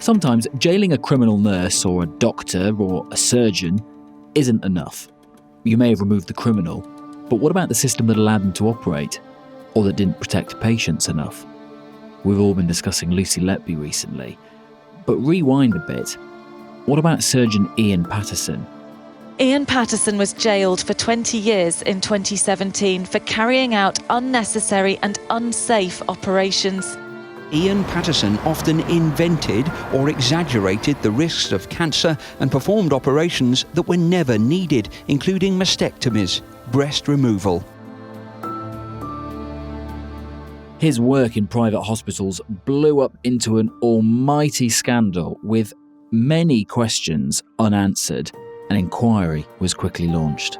Sometimes jailing a criminal nurse or a doctor or a surgeon isn't enough. You may have removed the criminal, but what about the system that allowed them to operate, or that didn't protect patients enough? We've all been discussing Lucy Letby recently, but rewind a bit. What about surgeon Ian Patterson? Ian Patterson was jailed for 20 years in 2017 for carrying out unnecessary and unsafe operations. Ian Patterson often invented or exaggerated the risks of cancer and performed operations that were never needed, including mastectomies, breast removal. His work in private hospitals blew up into an almighty scandal with many questions unanswered. An inquiry was quickly launched.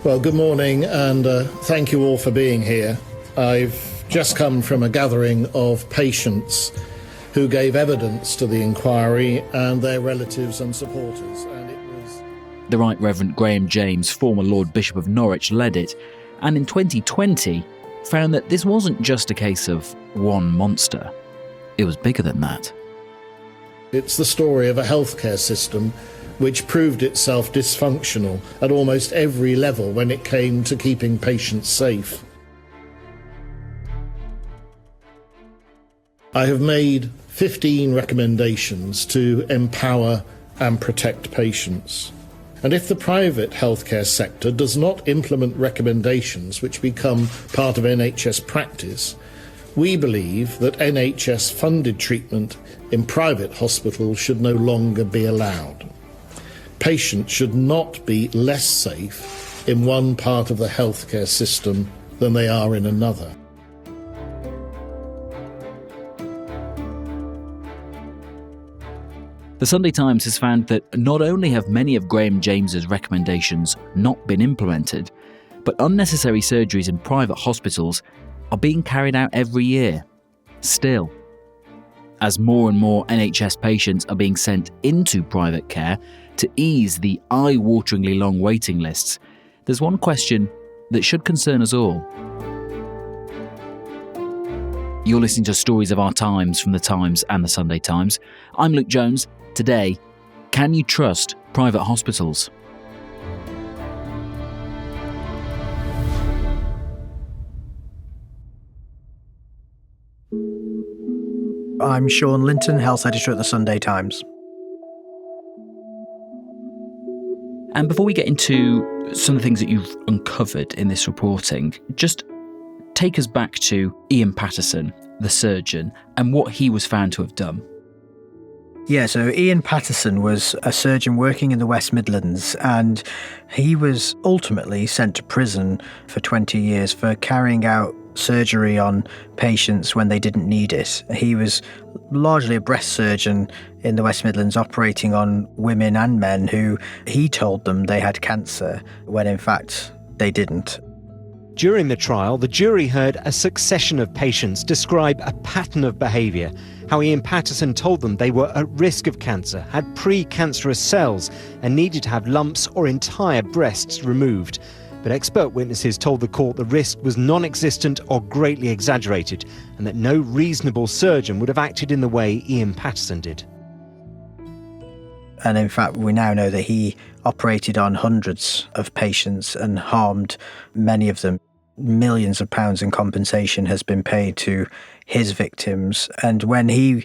Well, good morning, and thank you all for being here. I've just come from a gathering of patients who gave evidence to the inquiry and their relatives and supporters. And it was The Right Reverend Graham James, former Lord Bishop of Norwich, led it, and in 2020 found that this wasn't just a case of one monster. It was bigger than that. It's the story of a healthcare system which proved itself dysfunctional at almost every level when it came to keeping patients safe. I have made 15 recommendations to empower and protect patients. And if the private healthcare sector does not implement recommendations which become part of NHS practice, we believe that NHS-funded treatment in private hospitals should no longer be allowed. Patients should not be less safe in one part of the healthcare system than they are in another. The Sunday Times has found that not only have many of Graham James's recommendations not been implemented, but unnecessary surgeries in private hospitals are being carried out every year. Still, as more and more NHS patients are being sent into private care to ease the eye-wateringly long waiting lists, there's one question that should concern us all. You're listening to Stories of Our Times from The Times and The Sunday Times. I'm Luke Jones. Today, can you trust private hospitals? I'm Shaun, Lintern, health editor at The Sunday Times. And before we get into some of the things that you've uncovered in this reporting, just take us back to Ian Patterson, the surgeon, and what he was found to have done. Yeah, so Ian Patterson was a surgeon working in the West Midlands, and he was ultimately sent to prison for 20 years for carrying out surgery on patients when they didn't need it. He was largely a breast surgeon in the West Midlands, operating on women and men who he told them they had cancer when in fact they didn't. During the trial, the jury heard a succession of patients describe a pattern of behaviour, how Ian Patterson told them they were at risk of cancer, had pre-cancerous cells and needed to have lumps or entire breasts removed. But expert witnesses told the court the risk was non-existent or greatly exaggerated, and that no reasonable surgeon would have acted in the way Ian Patterson did. And in fact, we now know that he operated on hundreds of patients and harmed many of them. Millions of pounds in compensation has been paid to his victims. And when he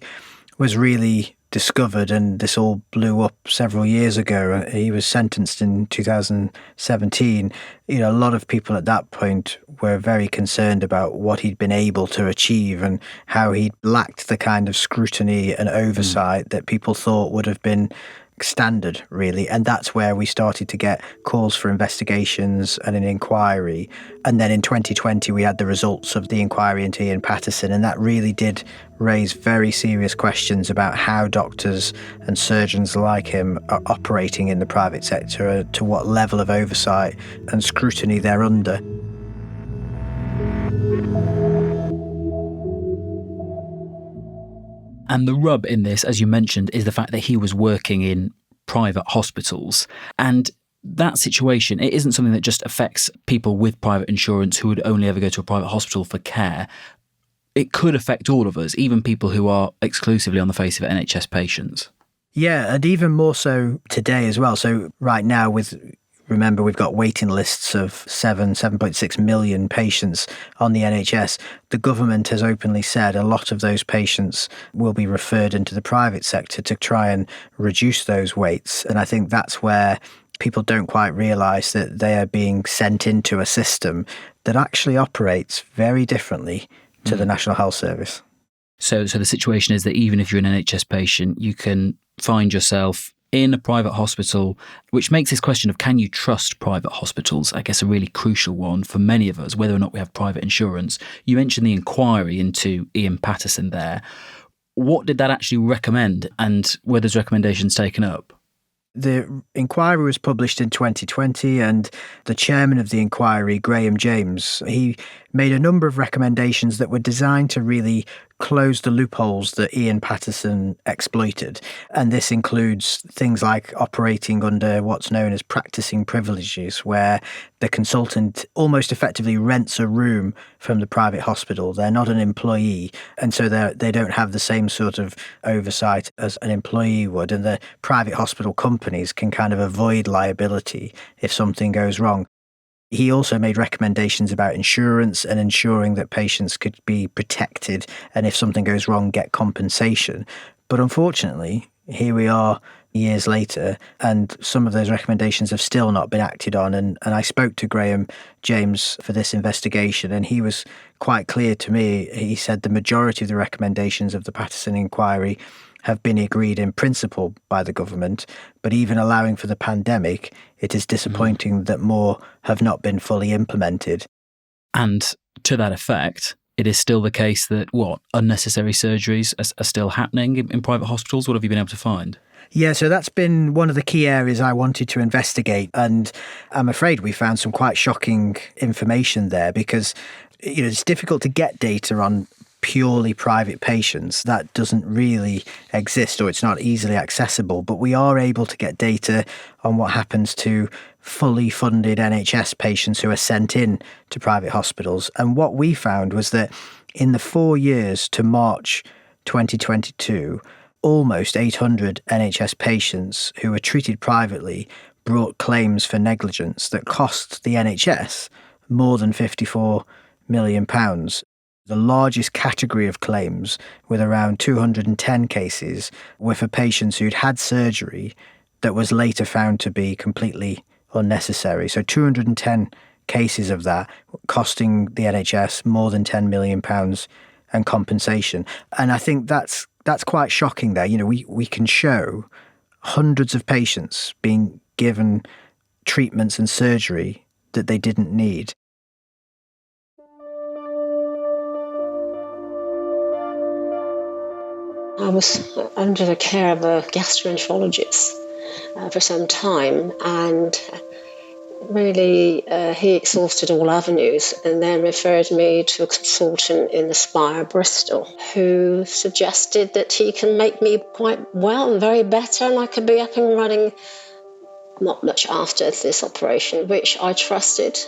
was really discovered, and this all blew up several years ago, he was sentenced in 2017. A lot of people at that point were very concerned about what he'd been able to achieve and how he lacked the kind of scrutiny and oversight that people thought would have been standard, really. And that's where we started to get calls for investigations and an inquiry. And then in 2020, we had the results of the inquiry into Ian Patterson, and that really did raise very serious questions about how doctors and surgeons like him are operating in the private sector, to what level of oversight and scrutiny they're under. And the rub in this, as you mentioned, is the fact that he was working in private hospitals. And that situation, it isn't something that just affects people with private insurance who would only ever go to a private hospital for care. it could affect all of us, even people who are exclusively on the face of it NHS patients. Yeah, and even more so today as well. So right now, remember, we've got waiting lists of 7.6 million patients on the NHS. The government has openly said a lot of those patients will be referred into the private sector to try and reduce those waits. And I think that's where people don't quite realise that they are being sent into a system that actually operates very differently to the National Health Service. So the situation is that even if you're an NHS patient, you can find yourself in a private hospital, which makes this question of can you trust private hospitals, I guess, a really crucial one for many of us, whether or not we have private insurance. You mentioned the inquiry into Ian Patterson there. What did that actually recommend, and were those recommendations taken up? The inquiry was published in 2020, and the chairman of the inquiry, Graham James, he made a number of recommendations that were designed to really close the loopholes that Ian Patterson exploited. And this includes things like operating under what's known as practicing privileges, where the consultant almost effectively rents a room from the private hospital. They're not an employee, and so they don't have the same sort of oversight as an employee would. And the private hospital companies can kind of avoid liability if something goes wrong. He also made recommendations about insurance and ensuring that patients could be protected and if something goes wrong, get compensation. But unfortunately, here we are years later, and some of those recommendations have still not been acted on. And I spoke to Graham James for this investigation, and he was quite clear to me. He said the majority of the recommendations of the Patterson inquiry have been agreed in principle by the government, but even allowing for the pandemic, it is disappointing that more have not been fully implemented. And to that effect, it is still the case that, unnecessary surgeries are still happening in private hospitals? What have you been able to find? Yeah, so that's been one of the key areas I wanted to investigate. And I'm afraid we found some quite shocking information there because, it's difficult to get data on purely private patients. That doesn't really exist, or it's not easily accessible, but we are able to get data on what happens to fully funded NHS patients who are sent in to private hospitals. And what we found was that in the 4 years to March 2022, almost 800 NHS patients who were treated privately brought claims for negligence that cost the NHS more than £54 million. The largest category of claims, with around 210 cases, were for patients who'd had surgery that was later found to be completely unnecessary. So 210 cases of that, costing the NHS more than £10 million and compensation. And I think that's quite shocking there. We can show hundreds of patients being given treatments and surgery that they didn't need. I was under the care of a gastroenterologist for some time, and really he exhausted all avenues and then referred me to a consultant in the Spire, Bristol, who suggested that he can make me quite well and very better, and I could be up and running not much after this operation, which I trusted.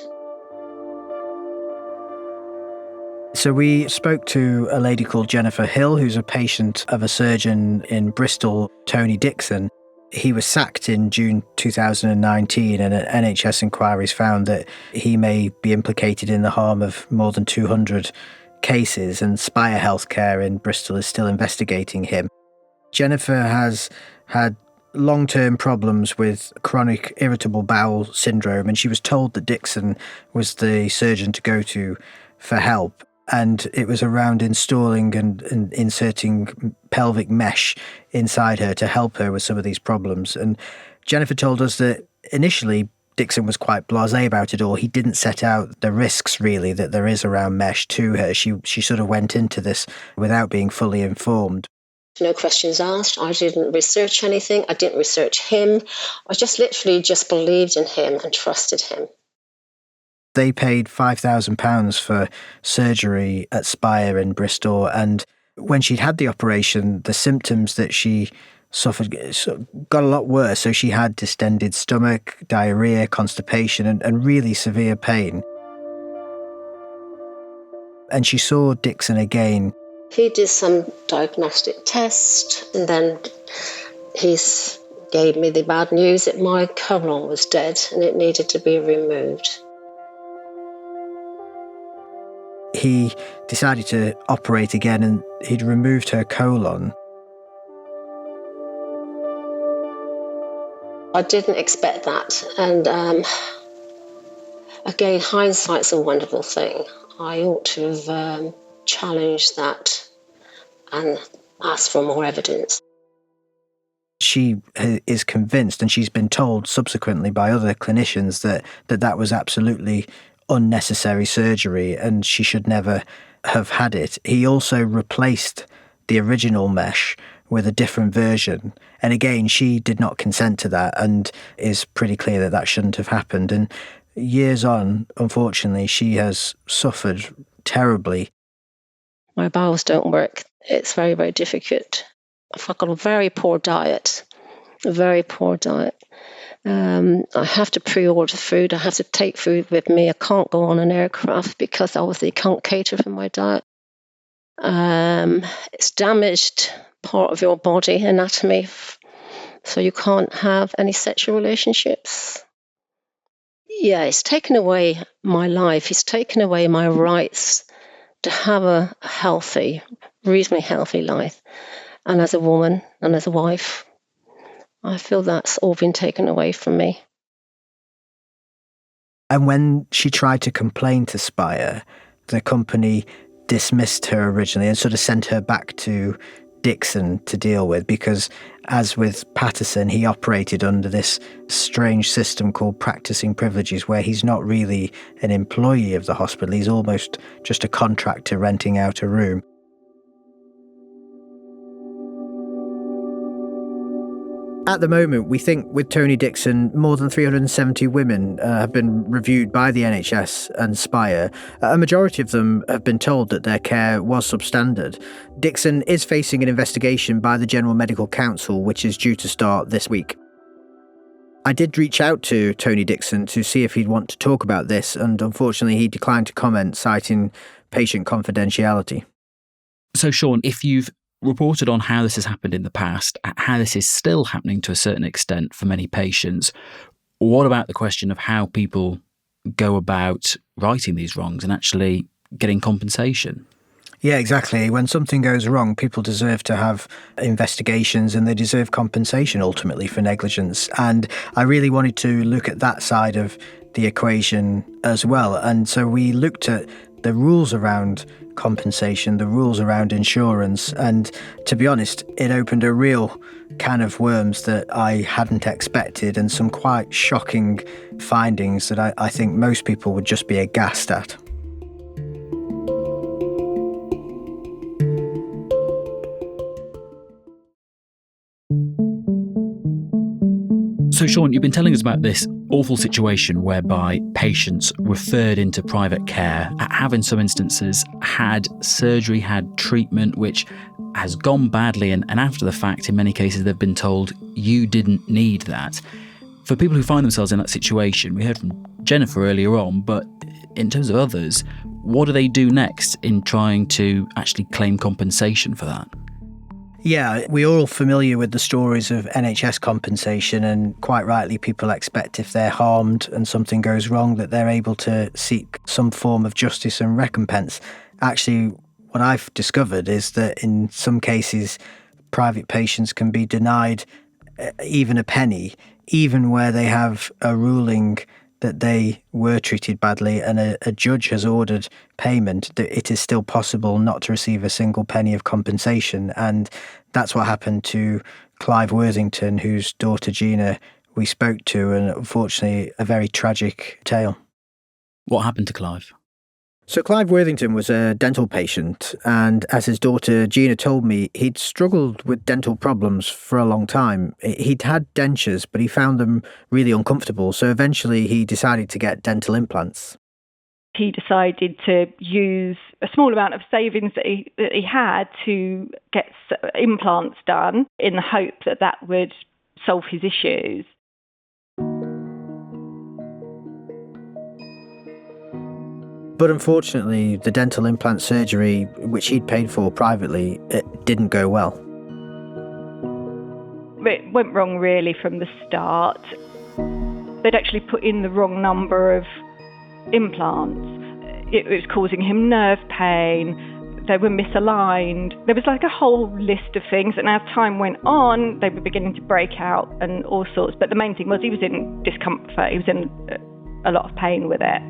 So we spoke to a lady called Jennifer Hill, who's a patient of a surgeon in Bristol, Tony Dixon. He was sacked in June 2019, and NHS inquiries found that he may be implicated in the harm of more than 200 cases, and Spire Healthcare in Bristol is still investigating him. Jennifer has had long-term problems with chronic irritable bowel syndrome, and she was told that Dixon was the surgeon to go to for help. And it was around installing and inserting pelvic mesh inside her to help her with some of these problems. And Jennifer told us that initially Dixon was quite blasé about it all. He didn't set out the risks, really, that there is around mesh to her. She sort of went into this without being fully informed. No questions asked. I didn't research anything. I didn't research him. I just literally just believed in him and trusted him. They paid £5,000 for surgery at Spire in Bristol, and when she'd had the operation, the symptoms that she suffered got a lot worse. So she had distended stomach, diarrhoea, constipation, and really severe pain. and she saw Dixon again. He did some diagnostic test, and then he gave me the bad news that my colon was dead and it needed to be removed. He decided to operate again, and he'd removed her colon. I didn't expect that, and again, hindsight's a wonderful thing. I ought to have challenged that and asked for more evidence. She is convinced, and she's been told subsequently by other clinicians that was absolutely unnecessary surgery and she should never have had it. He also replaced the original mesh with a different version. And again, she did not consent to that and is pretty clear that shouldn't have happened. And years on, unfortunately, she has suffered terribly. My bowels don't work. It's very, very difficult. I've got a very poor diet, I have to pre-order food. I have to take food with me. I can't go on an aircraft because obviously you can't cater for my diet. It's damaged part of your body anatomy, so you can't have any sexual relationships. Yeah, it's taken away my life. It's taken away my rights to have a healthy, reasonably healthy life. And as a woman and as a wife, I feel that's all been taken away from me. And when she tried to complain to Spire, the company dismissed her originally and sort of sent her back to Dixon to deal with, because as with Patterson, he operated under this strange system called practicing privileges, where he's not really an employee of the hospital. He's almost just a contractor renting out a room. At the moment, we think with Tony Dixon, more than 370 women have been reviewed by the NHS and Spire. A majority of them have been told that their care was substandard. Dixon is facing an investigation by the General Medical Council, which is due to start this week. I did reach out to Tony Dixon to see if he'd want to talk about this, and unfortunately he declined to comment, citing patient confidentiality. So, Shaun, if you've reported on how this has happened in the past, how this is still happening to a certain extent for many patients, what about the question of how people go about righting these wrongs and actually getting compensation? Yeah, exactly. When something goes wrong, people deserve to have investigations and they deserve compensation ultimately for negligence. And I really wanted to look at that side of the equation as well. And so we looked at the rules around compensation, the rules around insurance, and to be honest, it opened a real can of worms that I hadn't expected, and some quite shocking findings that I think most people would just be aghast at. So, Shaun, you've been telling us about this awful situation whereby patients referred into private care have in some instances had surgery, had treatment which has gone badly, and after the fact, in many cases, they've been told, you didn't need that. For people who find themselves in that situation, we heard from Jennifer earlier on, but in terms of others, what do they do next in trying to actually claim compensation for that? Yeah, we're all familiar with the stories of NHS compensation, and quite rightly people expect if they're harmed and something goes wrong that they're able to seek some form of justice and recompense. Actually, what I've discovered is that in some cases private patients can be denied even a penny, even where they have a ruling that they were treated badly and a judge has ordered payment, that it is still possible not to receive a single penny of compensation. And that's what happened to Clive Worthington, whose daughter Gina we spoke to, and unfortunately a very tragic tale. What happened to Clive? So Clive Worthington was a dental patient, and as his daughter Gina told me, he'd struggled with dental problems for a long time. He'd had dentures, but he found them really uncomfortable, so eventually he decided to get dental implants. He decided to use a small amount of savings that he had to get implants done in the hope that would solve his issues. But unfortunately, the dental implant surgery, which he'd paid for privately, it didn't go well. It went wrong really from the start. They'd actually put in the wrong number of implants. It was causing him nerve pain. They were misaligned. There was like a whole list of things, and as time went on, they were beginning to break out and all sorts. But the main thing was he was in discomfort. He was in a lot of pain with it.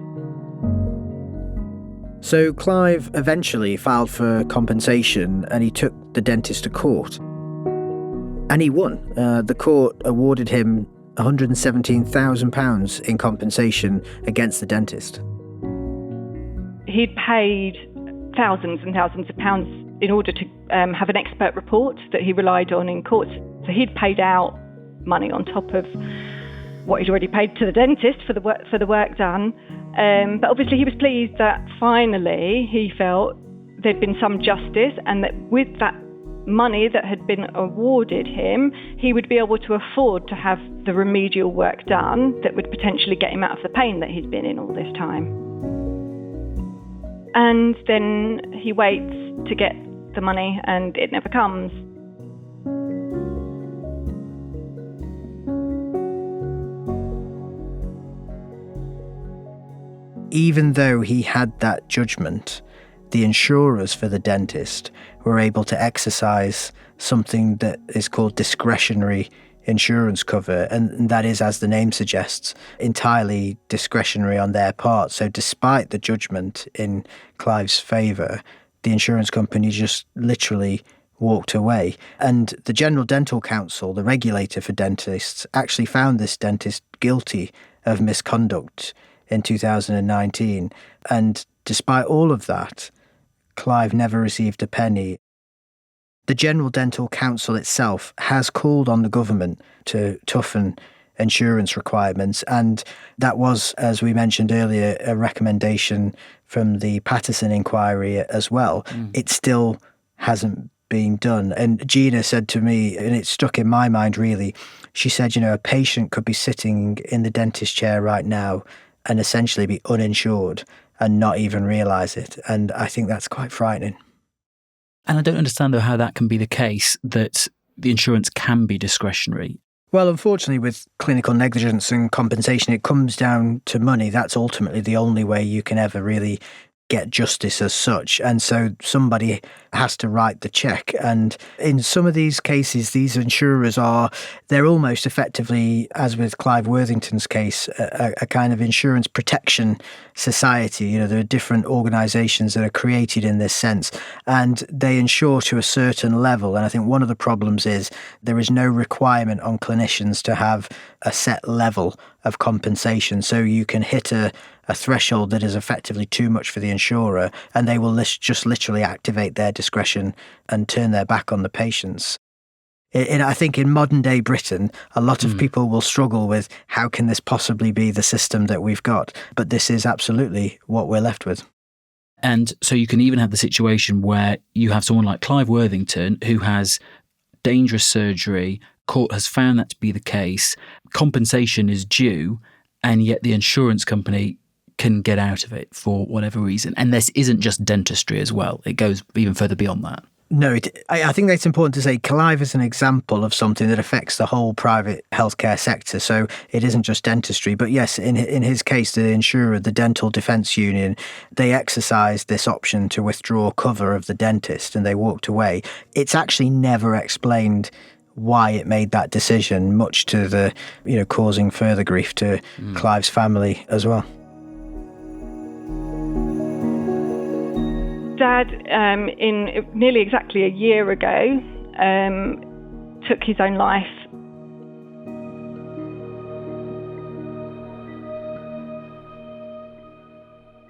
So Clive eventually filed for compensation and he took the dentist to court. And he won. The court awarded him £117,000 in compensation against the dentist. He'd paid thousands and thousands of pounds in order to have an expert report that he relied on in court. So he'd paid out money on top of what he'd already paid to the dentist for the work done. But obviously he was pleased that finally he felt there'd been some justice, and that with that money that had been awarded him, he would be able to afford to have the remedial work done that would potentially get him out of the pain that he's been in all this time. And then he waits to get the money and it never comes. Even though he had that judgment, the insurers for the dentist were able to exercise something that is called discretionary insurance cover, and that is, as the name suggests, entirely discretionary on their part. So despite the judgment in Clive's favour, the insurance company just literally walked away. And the General Dental Council, the regulator for dentists, actually found this dentist guilty of misconduct in 2019. And despite all of that, Clive never received a penny. The General Dental Council itself has called on the government to toughen insurance requirements, and that was, as we mentioned earlier, a recommendation from the Patterson inquiry as well. It still hasn't been done. And Gina said to me, and it stuck in my mind really, she said, a patient could be sitting in the dentist chair right now and essentially be uninsured and not even realise it. And I think that's quite frightening. And I don't understand, though, how that can be the case, that the insurance can be discretionary. Well, unfortunately, with clinical negligence and compensation, it comes down to money. That's ultimately the only way you can ever really get justice as such. And so somebody has to write the cheque. And in some of these cases, these insurers they're almost effectively, as with Clive Worthington's case, a kind of insurance protection society. There are different organisations that are created in this sense, and they insure to a certain level. And I think one of the problems is there is no requirement on clinicians to have a set level of compensation. So you can hit a threshold that is effectively too much for the insurer, and they will just literally activate their discretion and turn their back on the patients. I think in modern day Britain, a lot of people will struggle with how can this possibly be the system that we've got? But this is absolutely what we're left with. And so you can even have the situation where you have someone like Clive Worthington who has dangerous surgery, court has found that to be the case, compensation is due, and yet the insurance company can get out of it for whatever reason. And this isn't just dentistry as well. It goes even further beyond that. No, I think that's important to say. Clive is an example of something that affects the whole private healthcare sector. So it isn't just dentistry. But yes, in his case, the insurer, the Dental Defence Union, they exercised this option to withdraw cover of the dentist and they walked away. It's actually never explained why it made that decision, much to the, causing further grief to Clive's family as well. Dad, in nearly exactly a year ago, took his own life.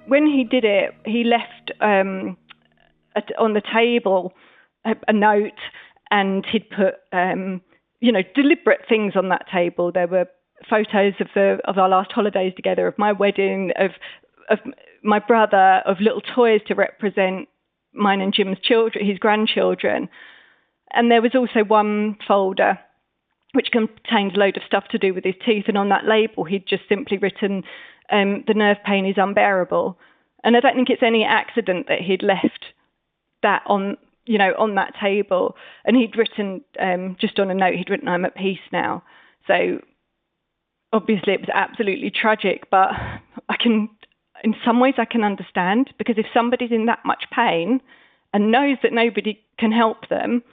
When he did it, he left on the table a note, and he'd put, deliberate things on that table. There were photos of our last holidays together, of my wedding, of my brother, of little toys to represent mine and Jim's children, his grandchildren. And there was also one folder which contained a load of stuff to do with his teeth. And on that label, he'd just simply written, the nerve pain is unbearable. And I don't think it's any accident that he'd left that on that table. And he'd written, just on a note, he'd written, "I'm at peace now." So obviously it was absolutely tragic, but in some ways I can understand, because if somebody's in that much pain and knows that nobody can help them,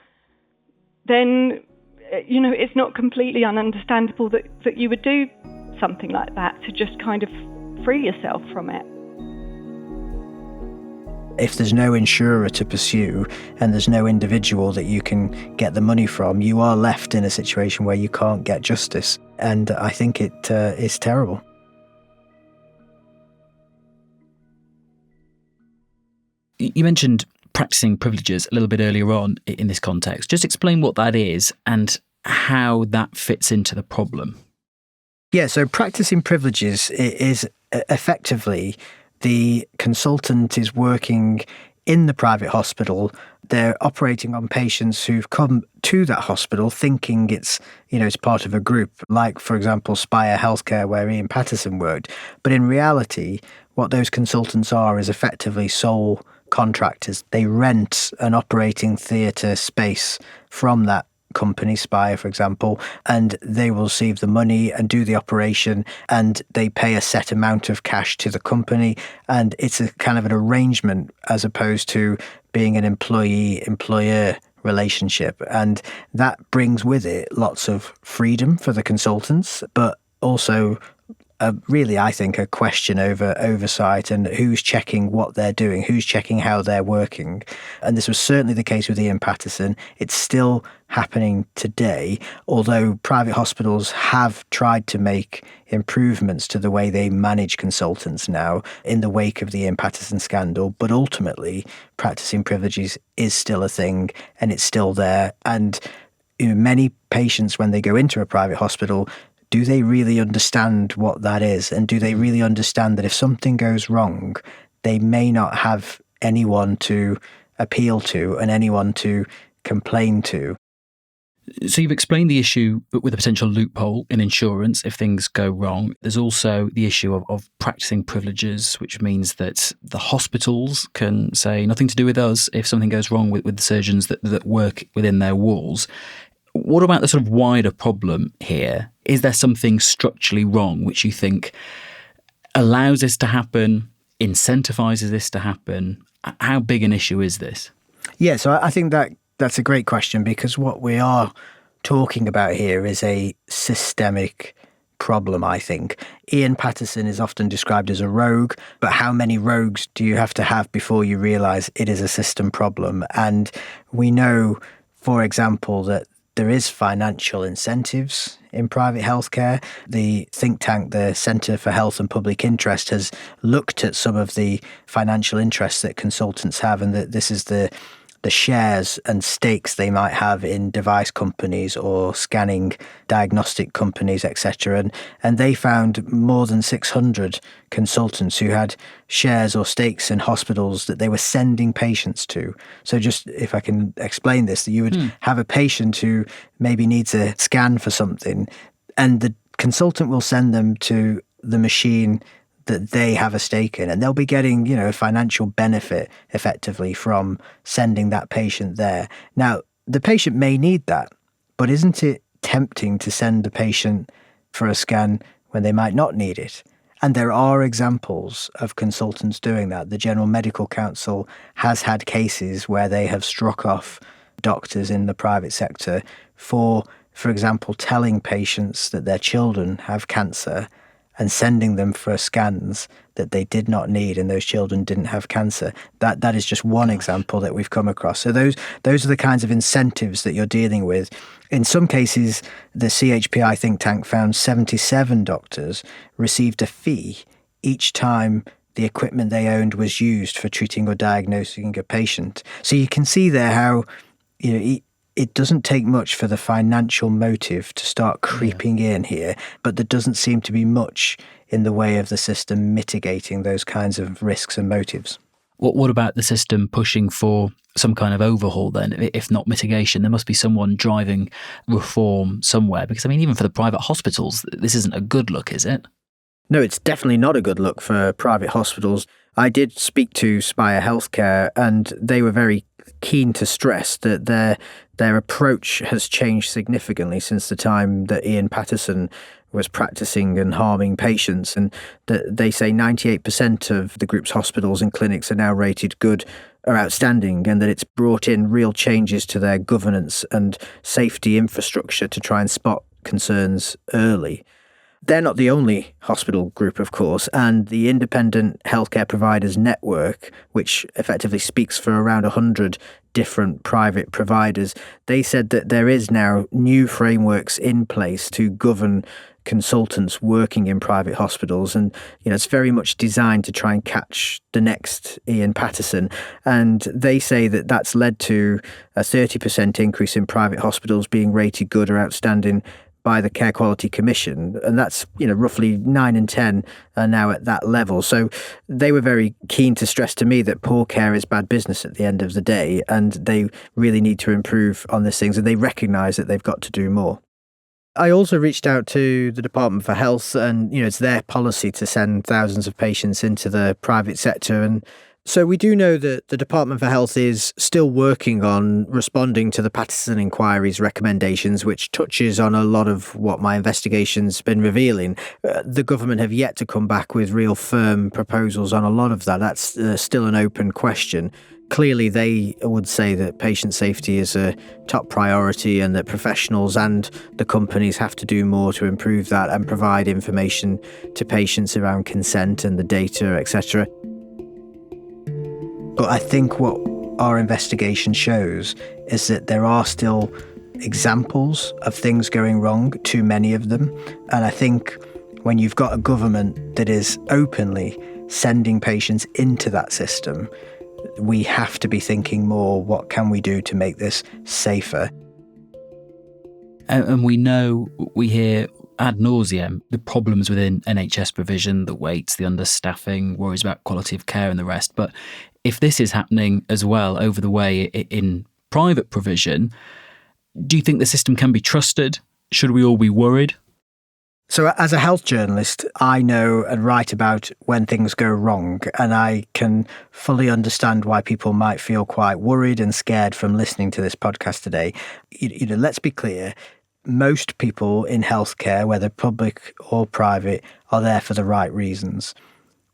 then, it's not completely ununderstandable that you would do something like that to just kind of free yourself from it. If there's no insurer to pursue and there's no individual that you can get the money from, you are left in a situation where you can't get justice. And I think it is terrible. You mentioned practicing privileges a little bit earlier on in this context. Just explain what that is and how that fits into the problem. Yeah, so practicing privileges is effectively the consultant is working in the private hospital. They're operating on patients who've come to that hospital thinking it's part of a group, like, for example, Spire Healthcare, where Ian Patterson worked. But in reality, what those consultants are is effectively sole contractors. They rent an operating theatre space from that company, Spire, for example, and they will receive the money and do the operation, and they pay a set amount of cash to the company, and it's a kind of an arrangement as opposed to being an employee-employer relationship. And that brings with it lots of freedom for the consultants, but also really, I think, a question over oversight and who's checking what they're doing, who's checking how they're working. And this was certainly the case with Ian Patterson. It's still happening today, although private hospitals have tried to make improvements to the way they manage consultants now in the wake of the Ian Patterson scandal. But ultimately, practicing privileges is still a thing, and it's still there. And many patients, when they go into a private hospital, do they really understand what that is? And do they really understand that if something goes wrong, they may not have anyone to appeal to and anyone to complain to? So you've explained the issue with a potential loophole in insurance if things go wrong. There's also the issue of practicing privileges, which means that the hospitals can say nothing to do with us if something goes wrong with the surgeons that work within their walls. What about the sort of wider problem here? Is there something structurally wrong which you think allows this to happen, incentivises this to happen? How big an issue is this? Yeah, so I think that's a great question, because what we are talking about here is a systemic problem, I think. Ian Patterson is often described as a rogue, but how many rogues do you have to have before you realise it is a system problem? And we know, for example, that there is financial incentives in private healthcare. The think tank, the Centre for Health and Public Interest, has looked at some of the financial interests that consultants have, and that this is the shares and stakes they might have in device companies or scanning diagnostic companies, etc. And they found more than 600 consultants who had shares or stakes in hospitals that they were sending patients to. So just, if I can explain this, that you would have a patient who maybe needs a scan for something, and the consultant will send them to the machine that they have a stake in, and they'll be getting, a financial benefit effectively from sending that patient there. Now, the patient may need that, but isn't it tempting to send the patient for a scan when they might not need it? And there are examples of consultants doing that. The General Medical Council has had cases where they have struck off doctors in the private sector for example, telling patients that their children have cancer and sending them for scans that they did not need, and those children didn't have cancer. That is just one example that we've come across. So those are the kinds of incentives that you're dealing with. In some cases, the CHPI think tank found 77 doctors received a fee each time the equipment they owned was used for treating or diagnosing a patient. So you can see there how it doesn't take much for the financial motive to start creeping in here, but there doesn't seem to be much in the way of the system mitigating those kinds of risks and motives. What about the system pushing for some kind of overhaul then, if not mitigation? There must be someone driving reform somewhere, because, even for the private hospitals, this isn't a good look, is it? No, it's definitely not a good look for private hospitals. I did speak to Spire Healthcare, and they were very keen to stress that their approach has changed significantly since the time that Ian Patterson was practicing and harming patients, and that they say 98% of the group's hospitals and clinics are now rated good or outstanding, and that it's brought in real changes to their governance and safety infrastructure to try and spot concerns early. They're not the only hospital group, of course, and the Independent Healthcare Providers Network, which effectively speaks for around 100 different private providers, they said that there is now new frameworks in place to govern consultants working in private hospitals, and it's very much designed to try and catch the next Ian Patterson. And they say that that's led to a 30% increase in private hospitals being rated good or outstanding by the Care Quality Commission, and that's roughly 9 in 10 are now at that level. So they were very keen to stress to me that poor care is bad business at the end of the day, and they really need to improve on these things, and they recognise that they've got to do more. I also reached out to the Department for Health, and it's their policy to send thousands of patients into the private sector, and so we do know that the Department for Health is still working on responding to the Patterson Inquiry's recommendations, which touches on a lot of what my investigation's been revealing. The government have yet to come back with real firm proposals on a lot of that. That's still an open question. Clearly, they would say that patient safety is a top priority and that professionals and the companies have to do more to improve that and provide information to patients around consent and the data, etc. But I think what our investigation shows is that there are still examples of things going wrong, too many of them. And I think when you've got a government that is openly sending patients into that system, we have to be thinking more, what can we do to make this safer? And we hear ad nauseum the problems within NHS provision, the waits, the understaffing, worries about quality of care and the rest. But if this is happening as well over the way in private provision, do you think the system can be trusted? Should we all be worried? So as a health journalist, I know and write about when things go wrong, and I can fully understand why people might feel quite worried and scared from listening to this podcast today. Let's be clear. Most people in healthcare, whether public or private, are there for the right reasons.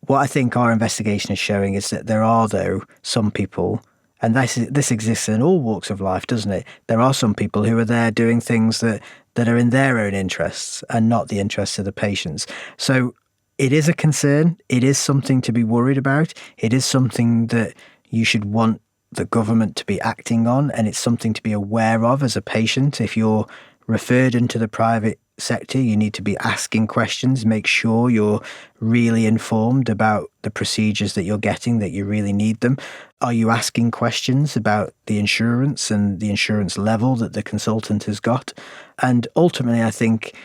What I think our investigation is showing is that there are, though, some people, and this exists in all walks of life, doesn't it? There are some people who are there doing things that are in their own interests and not the interests of the patients. So it is a concern. It is something to be worried about. It is something that you should want the government to be acting on, and it's something to be aware of as a patient. If you're referred into the private sector, you need to be asking questions, make sure you're really informed about the procedures that you're getting, that you really need them. Are you asking questions about the insurance and the insurance level that the consultant has got? And ultimately, I think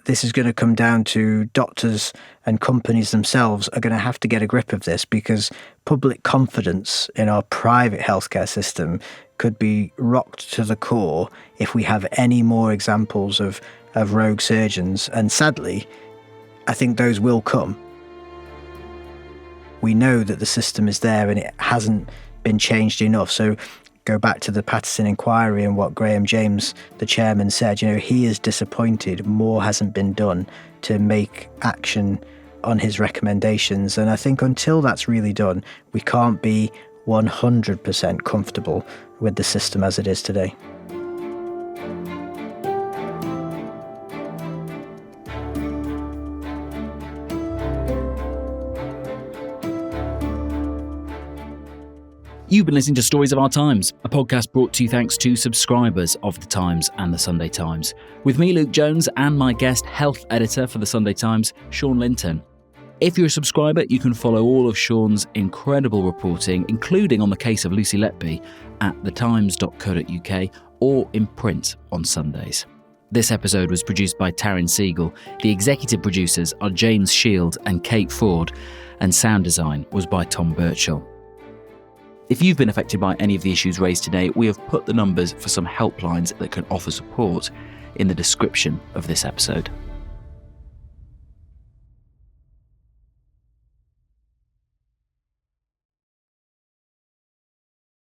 this is going to come down to doctors and companies themselves are going to have to get a grip of this, because public confidence in our private healthcare system could be rocked to the core if we have any more examples of rogue surgeons. And sadly, I think those will come. We know that the system is there and it hasn't been changed enough. So go back to the Patterson Inquiry and what Graham James, the chairman, said. He is disappointed more hasn't been done to make action on his recommendations. And I think until that's really done, we can't be 100% comfortable with the system as it is today. You've been listening to Stories of Our Times, a podcast brought to you thanks to subscribers of The Times and The Sunday Times, with me, Luke Jones, and my guest health editor for The Sunday Times, Shaun Lintern. If you're a subscriber, you can follow all of Shaun's incredible reporting, including on the case of Lucy Letby, at thetimes.co.uk or in print on Sundays. This episode was produced by Taryn Siegel. The executive producers are James Shield and Kate Ford, and sound design was by Tom Birchall. If you've been affected by any of the issues raised today, we have put the numbers for some helplines that can offer support in the description of this episode.